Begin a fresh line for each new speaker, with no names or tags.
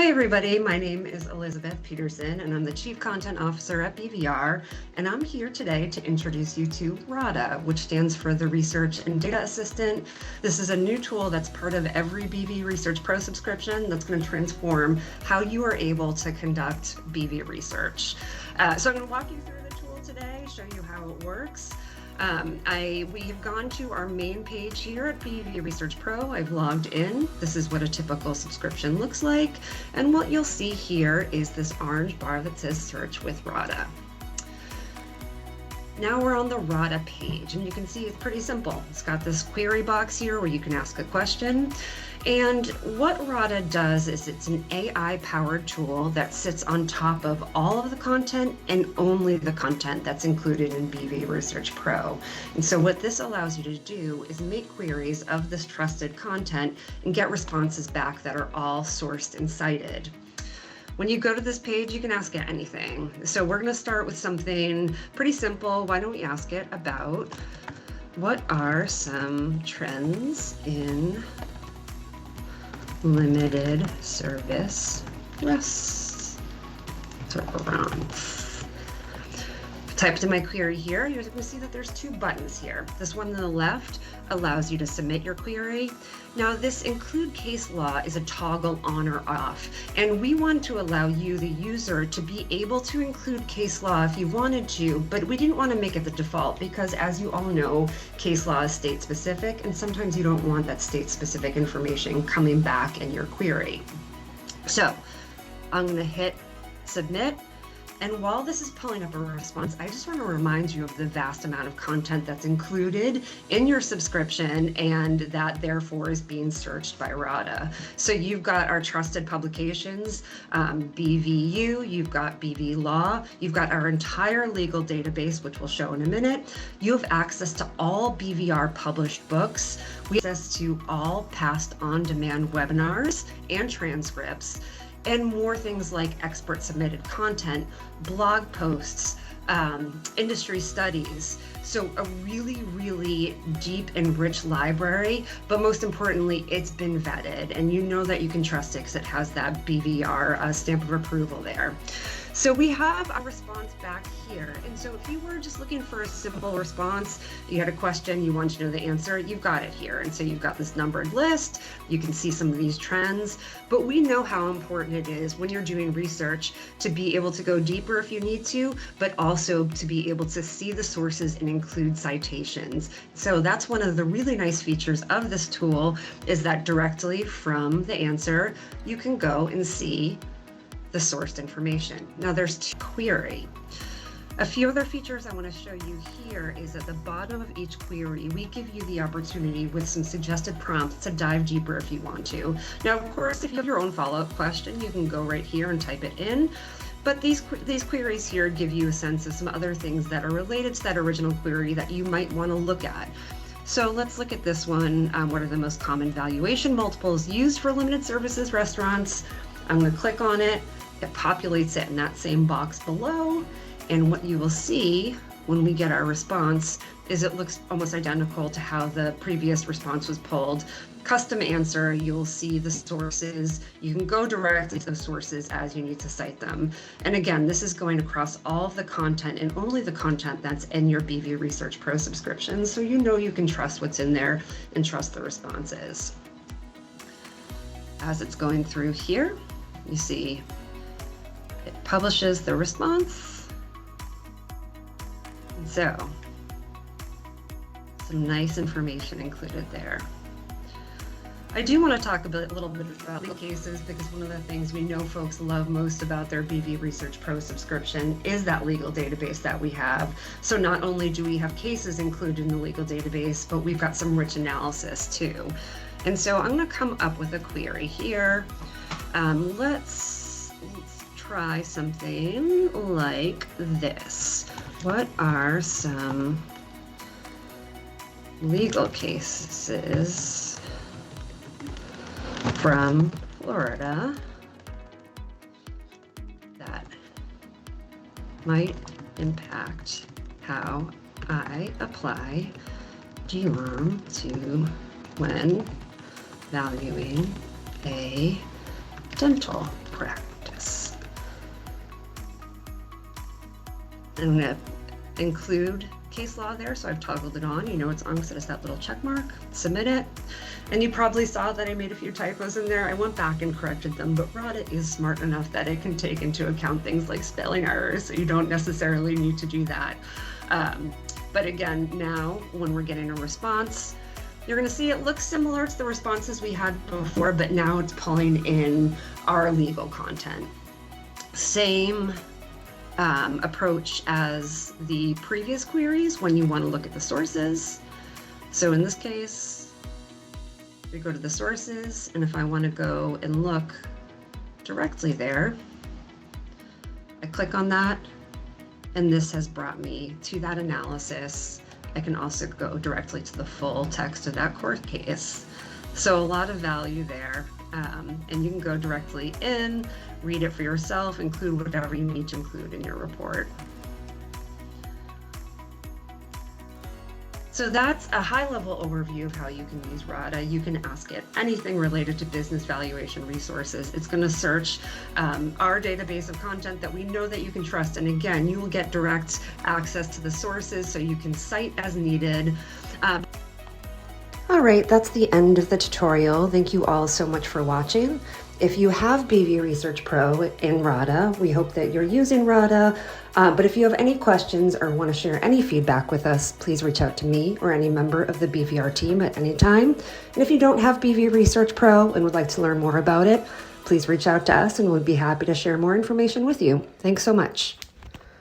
Hi everybody, my name is Elizabeth Peterson and I'm the Chief Content Officer at BVR, and I'm here today to introduce you to RADA, which stands for the Research and Data Assistant. This is a new tool that's part of every BVResearch Pro subscription that's going to transform how you are able to conduct BV research. So I'm going to walk you through the tool today, show you how it works. We have gone to our main page here at BVResearch Pro. I've logged in. This is what a typical subscription looks like. And what you'll see here is this orange bar that says search with RADA. Now we're on the RADA page, and you can see it's pretty simple. It's got this query box here where you can ask a question. And what RADA does is it's an AI-powered tool that sits on top of all of the content and only the content that's included in BVResearch Pro. And so what this allows you to do is make queries of this trusted content and get responses back that are all sourced and cited. When you go to this page, you can ask it anything. So we're going to start with something pretty simple. Why don't we ask it about what are some trends in limited service restaurants? Typed in my query here, you're going to see that there's two buttons here. This one on the left allows you to submit your query. Now this include case law is a toggle on or off, and we want to allow you, the user, to be able to include case law if you wanted to, but we didn't want to make it the default because, as you all know, case law is state specific, and sometimes you don't want that state specific information coming back in your query. So I'm going to hit submit. And while this is pulling up a response, I just want to remind you of the vast amount of content that's included in your subscription and that therefore is being searched by RADA. So you've got our trusted publications, BVU, you've got BV Law, you've got our entire legal database, which we'll show in a minute. You have access to all BVR published books. We have access to all past on-demand webinars and transcripts, and more things like expert submitted content, blog posts, industry studies. So a really, really deep and rich library, but most importantly, it's been vetted, and you know that you can trust it because it has that BVR stamp of approval there. So we have a response back here. And so if you were just looking for a simple response, you had a question, you want to know the answer, you've got it here. And so you've got this numbered list, you can see some of these trends, but we know how important it is when you're doing research to be able to go deeper if you need to, but also to be able to see the sources and include citations. So that's one of the really nice features of this tool, is that directly from the answer, you can go and see the sourced information. Now there's query. A few other features I want to show you here is at the bottom of each query, we give you the opportunity with some suggested prompts to dive deeper if you want to. Now, of course, if you have your own follow-up question, you can go right here and type it in. But these queries here give you a sense of some other things that are related to that original query that you might want to look at. So let's look at this one. What are the most common valuation multiples used for limited services restaurants? I'm going to click on it. It populates it in that same box below, and what you will see when we get our response is it looks almost identical to how the previous response was pulled. Custom answer, you'll see the sources. You can go directly to those sources as you need to cite them. And again, this is going across all of the content and only the content that's in your BVResearch Pro subscription, so you know you can trust what's in there and trust the responses. As it's going through here, you see it publishes the response. And so, some nice information included there. I do want to talk a little bit about legal cases, because one of the things we know folks love most about their BVResearch Pro subscription is that legal database that we have. So not only do we have cases included in the legal database, but we've got some rich analysis too. And so I'm going to come up with a query here. Let's try something like this. What are some legal cases from Florida that might impact how I apply GLOM to when valuing a dental practice. I'm going to include case law there, so I've toggled it on. You know it's on because it's that little check mark. Submit it. And you probably saw that I made a few typos in there. I went back and corrected them, but RADA is smart enough that it can take into account things like spelling errors, so you don't necessarily need to do that. But again, now when we're getting a response, you're going to see it looks similar to the responses we had before, but now it's pulling in our legal content. Same approach as the previous queries when you want to look at the sources. So in this case, we go to the sources, and if I want to go and look directly there, I click on that, and this has brought me to that analysis. I can also go directly to the full text of that court case. So a lot of value there. And you can go directly in, read it for yourself, include whatever you need to include in your report. So that's a high-level overview of how you can use RADA. You can ask it anything related to business valuation resources. It's going to search our database of content that we know that you can trust. And again, you will get direct access to the sources so you can cite as needed. All right, that's the end of the tutorial. Thank you all so much for watching. If you have BVResearch Pro in RADA, we hope that you're using RADA. But if you have any questions or want to share any feedback with us, please reach out to me or any member of the BVR team at any time. And if you don't have BVResearch Pro and would like to learn more about it, please reach out to us and we'd be happy to share more information with you. Thanks so much.